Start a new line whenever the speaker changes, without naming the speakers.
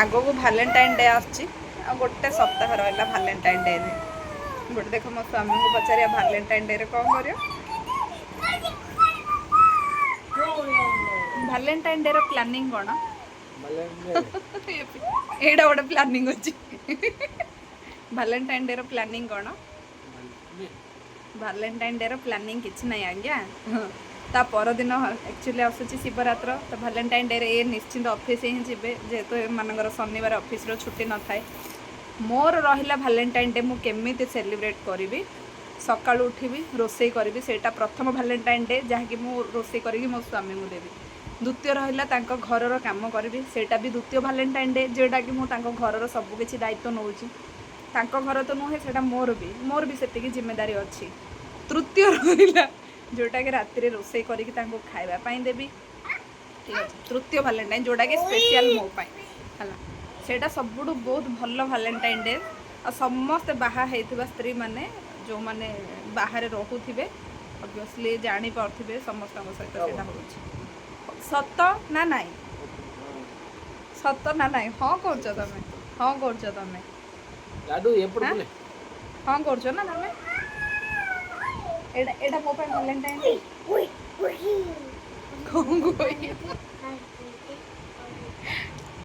आगो को भालेंटाइन डे आछी गोटे सप्ताह रहा भालेंटाइन डे रे गोटे देख मो स्वामी को पचारिया भालेंटाइन डे रे कौन करियो भालेंटाइन डे रो प्लानिंग कोन एडा गोटे प्लानिंग अछि भालेंटाइन डे रो प्लानिंग कोन भालेंटाइन डे रो प्लानिंग किछ नै आज्ञा ता पर दिन एक्चुअली आसुची शिवरात्र तो भालेंटाइन डे रे ए निश्चिंत ऑफिस ही जिबे जेहेतु एमानकर शनिवार ऑफिस रो छुट्टी न थाए मोर रहिला भालेंटाइन डे मु केमिति सेलिब्रेट करिवि सकाळु उठिबि रोसई करिवि सेटा प्रथम भालेंटाइन डे जहा कि मु रोसई करिवि मो स्वामी मु देबि द्वितीय रहिला तांको घरर काम करिवि सेटा भी द्वितीय भालेंटाइन डे जेटा कि मु तांको घरर सब किछि दायित्व नउची तांको घर तो नुहे सेटा मोर भी सेतिकी जिम्मेदारी अछि तृतीय रहिला जोटा कि राति रे रोसई करिकि तांको खाइबा पई देबी ठीक अछि तृतीय भालेंटाइन जोटा कि स्पेशल मो पई हला सेटा सबुडु बहुत भल्लो भालेंटाइन डे आ समस्त बाहा हेतिबा स्त्री माने जो माने बाहर रहउथिबे ऑब्वियसली जानि परथिबे समस्त को सहित सेटा होउछि सत ना नाही सत ना नाही हां करछ तमे हां करछ तमे
लाडू एपड़ बोले
हां करछ ना तमे एडा एडा मो पे भालेंटाइन डे कोई कोई